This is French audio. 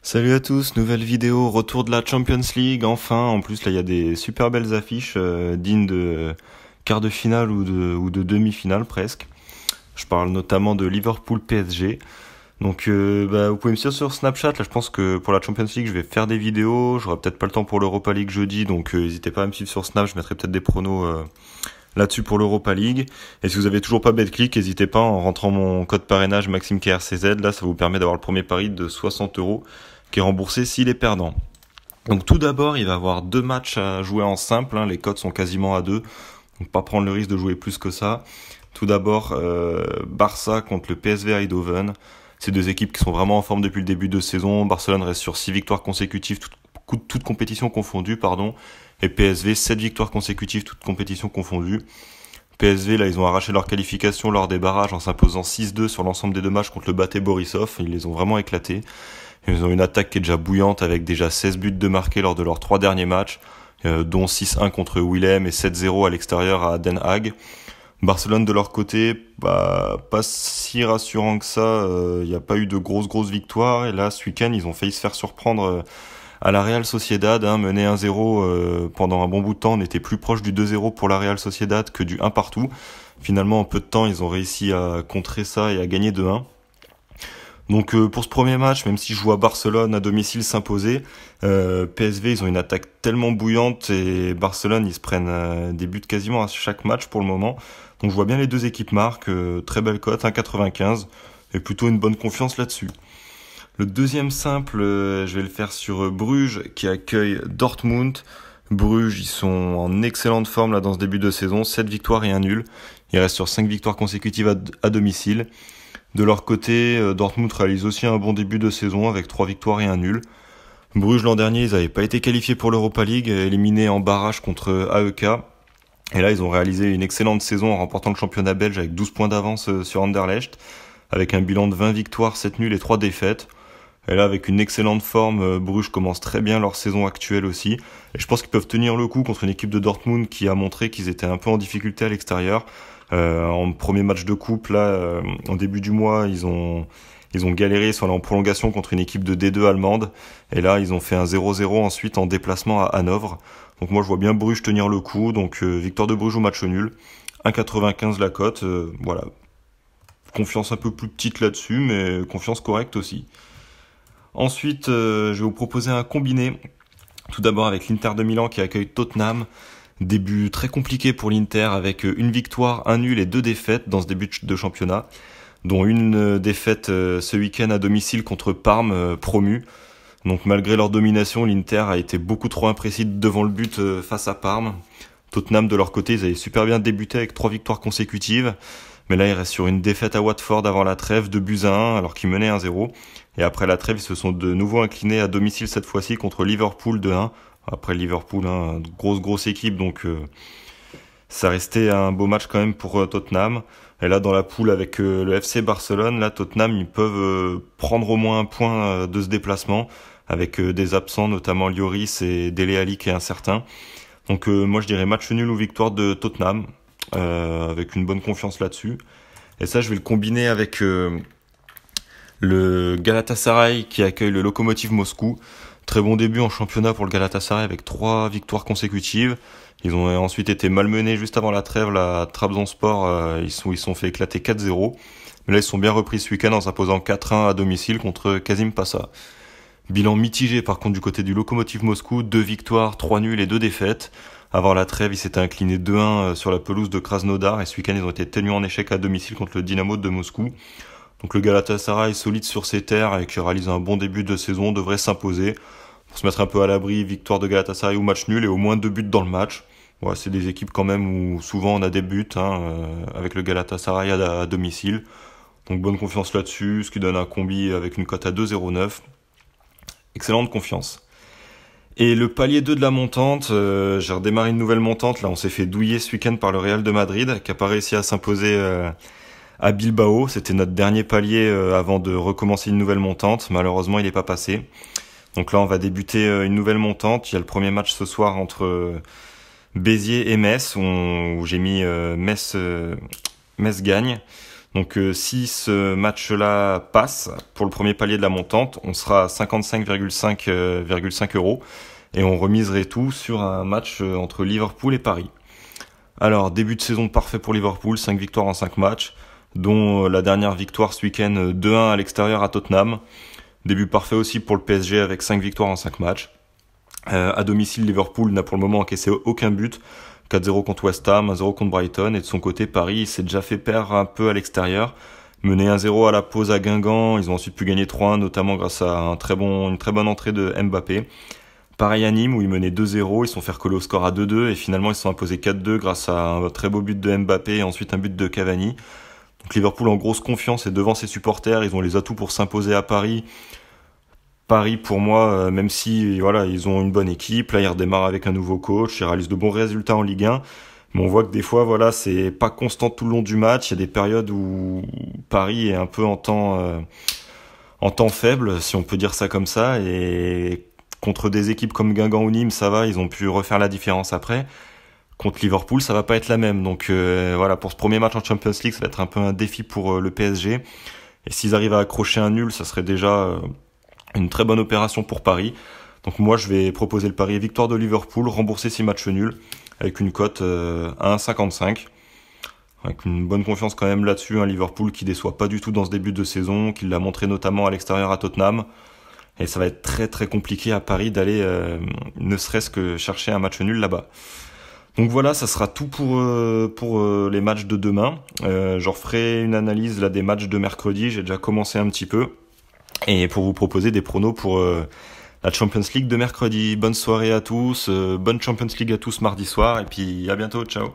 Salut à tous, nouvelle vidéo, retour de la Champions League, enfin, en plus là il y a des super belles affiches dignes de quart de finale ou de demi-finale presque. Je parle notamment de Liverpool PSG. Donc vous pouvez me suivre sur Snapchat, là je pense que pour la Champions League je vais faire des vidéos, j'aurai peut-être pas le temps pour l'Europa League jeudi, donc n'hésitez pas à me suivre sur Snap, je mettrai peut-être des pronos là-dessus pour l'Europa League. Et si vous avez toujours pas BetClick, n'hésitez pas en rentrant mon code parrainage MaximeKRCZ, là ça vous permet d'avoir le premier pari de 60 € qui est remboursé s'il est perdant. Donc tout d'abord, il va y avoir deux matchs à jouer en simple, les cotes sont quasiment à 2, donc pas prendre le risque de jouer plus que ça. Tout d'abord, Barça contre le PSV Eindhoven. C'est deux équipes qui sont vraiment en forme depuis le début de saison. Barcelone reste sur 6 victoires consécutives, toutes compétitions confondues, et PSV 7 victoires consécutives, toutes compétitions confondues. PSV, là, ils ont arraché leur qualification lors des barrages en s'imposant 6-2 sur l'ensemble des deux matchs contre le Bate Borisov. Ils les ont vraiment éclatés. Ils ont une attaque qui est déjà bouillante avec déjà 16 buts de marqués lors de leurs 3 derniers matchs, dont 6-1 contre Willem et 7-0 à l'extérieur à Den Haag. Barcelone de leur côté, pas si rassurant que ça, il n'y a pas eu de grosses victoires, et là ce week-end ils ont failli se faire surprendre à la Real Sociedad, mené 1-0 pendant un bon bout de temps, on était plus proche du 2-0 pour la Real Sociedad que du 1 partout. Finalement en peu de temps ils ont réussi à contrer ça et à gagner 2-1. Donc pour ce premier match, même si je vois Barcelone à domicile s'imposer, PSV ils ont une attaque tellement bouillante et Barcelone ils se prennent des buts quasiment à chaque match pour le moment. Donc je vois bien les deux équipes marquent, très belle cote, 1,95 et plutôt une bonne confiance là-dessus. Le deuxième simple, je vais le faire sur Bruges qui accueille Dortmund. Bruges ils sont en excellente forme là dans ce début de saison, 7 victoires et 1 nul. Ils restent sur 5 victoires consécutives à domicile. De leur côté, Dortmund réalise aussi un bon début de saison avec 3 victoires et 1 nul. Bruges l'an dernier, ils n'avaient pas été qualifiés pour l'Europa League, éliminés en barrage contre AEK. Et là, ils ont réalisé une excellente saison en remportant le championnat belge avec 12 points d'avance sur Anderlecht, avec un bilan de 20 victoires, 7 nuls et 3 défaites. Et là, avec une excellente forme, Bruges commence très bien leur saison actuelle aussi. Et je pense qu'ils peuvent tenir le coup contre une équipe de Dortmund qui a montré qu'ils étaient un peu en difficulté à l'extérieur. En premier match de coupe, là, en début du mois, ils ont galéré, ils sont allés en prolongation contre une équipe de D2 allemande. Et là, ils ont fait un 0-0 ensuite en déplacement à Hanovre. Donc moi, je vois bien Bruges tenir le coup. Donc victoire de Bruges au match nul. 1,95 la cote. Voilà. Confiance un peu plus petite là-dessus, mais confiance correcte aussi. Ensuite, je vais vous proposer un combiné. Tout d'abord avec l'Inter de Milan qui accueille Tottenham. Début très compliqué pour l'Inter avec une victoire, un nul et 2 défaites dans ce début de championnat, dont une défaite ce week-end à domicile contre Parme, promu. Donc malgré leur domination, l'Inter a été beaucoup trop imprécis devant le but face à Parme. Tottenham de leur côté, ils avaient super bien débuté avec 3 victoires consécutives, mais là ils restent sur une défaite à Watford avant la trêve, 2-1 alors qu'ils menaient 1-0. Et après la trêve, ils se sont de nouveau inclinés à domicile cette fois-ci contre Liverpool 2-1. Après Liverpool, grosse équipe, donc ça restait un beau match quand même pour Tottenham. Et là, dans la poule avec le FC Barcelone, là, Tottenham, ils peuvent prendre au moins un point de ce déplacement, avec des absents, notamment Lloris et Dele Alli qui est incertain. Donc moi, je dirais match nul ou victoire de Tottenham, avec une bonne confiance là-dessus. Et ça, je vais le combiner avec le Galatasaray qui accueille le Lokomotiv Moscou. Très bon début en championnat pour le Galatasaray avec 3 victoires consécutives. Ils ont ensuite été malmenés juste avant la trêve. La Trabzonspor, ils sont fait éclater 4-0. Mais là, ils sont bien repris ce week-end en s'imposant 4-1 à domicile contre Kazim Pasa. Bilan mitigé par contre du côté du Lokomotiv Moscou. 2 victoires, 3 nuls et 2 défaites. Avant la trêve, ils s'étaient inclinés 2-1 sur la pelouse de Krasnodar. Et ce week-end, ils ont été tenus en échec à domicile contre le Dynamo de Moscou. Donc le Galatasaray, solide sur ses terres et qui réalise un bon début de saison, devrait s'imposer. Pour se mettre un peu à l'abri, victoire de Galatasaray ou match nul et au moins 2 buts dans le match. Ouais, c'est des équipes quand même où souvent on a des buts, avec le Galatasaray à domicile. Donc bonne confiance là-dessus, ce qui donne un combi avec une cote à 2,09. Excellente confiance. Et le palier 2 de la montante, j'ai redémarré une nouvelle montante. Là, on s'est fait douiller ce week-end par le Real de Madrid, qui a pas réussi à s'imposer à Bilbao. C'était notre dernier palier avant de recommencer une nouvelle montante. Malheureusement, il n'est pas passé. Donc là, on va débuter une nouvelle montante. Il y a le premier match ce soir entre Béziers et Metz, où j'ai mis Metz gagne. Donc si ce match-là passe pour le premier palier de la montante, on sera à 55,5 euros et on remiserait tout sur un match entre Liverpool et Paris. Alors, début de saison parfait pour Liverpool, 5 victoires en 5 matchs, dont la dernière victoire ce week-end 2-1 à l'extérieur à Tottenham. Début parfait aussi pour le PSG avec 5 victoires en 5 matchs. À domicile, Liverpool n'a pour le moment encaissé aucun but. 4-0 contre West Ham, 1-0 contre Brighton. Et de son côté, Paris s'est déjà fait perdre un peu à l'extérieur. Mené 1-0 à la pause à Guingamp. Ils ont ensuite pu gagner 3-1, notamment grâce à une très bonne entrée de Mbappé. Pareil à Nîmes où ils menaient 2-0, ils se sont fait recoller au score à 2-2 et finalement ils se sont imposés 4-2 grâce à un très beau but de Mbappé et ensuite un but de Cavani. Donc Liverpool en grosse confiance et devant ses supporters, ils ont les atouts pour s'imposer à Paris. Paris pour moi, même si voilà ils ont une bonne équipe, là ils redémarrent avec un nouveau coach, ils réalisent de bons résultats en Ligue 1, mais on voit que des fois voilà c'est pas constant tout le long du match, il y a des périodes où Paris est un peu en temps faible si on peut dire ça comme ça et contre des équipes comme Guingamp ou Nîmes, ça va, ils ont pu refaire la différence après. Contre Liverpool, ça va pas être la même. Donc voilà, pour ce premier match en Champions League, ça va être un peu un défi pour le PSG. Et s'ils arrivent à accrocher un nul, ça serait déjà une très bonne opération pour Paris. Donc moi, je vais proposer le pari victoire de Liverpool, rembourser 6 matchs nuls, avec une cote à 1,55. Avec une bonne confiance quand même là-dessus, un Liverpool qui déçoit pas du tout dans ce début de saison, qui l'a montré notamment à l'extérieur à Tottenham. Et ça va être très très compliqué à Paris d'aller ne serait-ce que chercher un match nul là-bas. Donc voilà, ça sera tout pour les matchs de demain. Je referai une analyse là des matchs de mercredi, j'ai déjà commencé un petit peu. Et pour vous proposer des pronos pour la Champions League de mercredi. Bonne soirée à tous, bonne Champions League à tous mardi soir et puis à bientôt, ciao.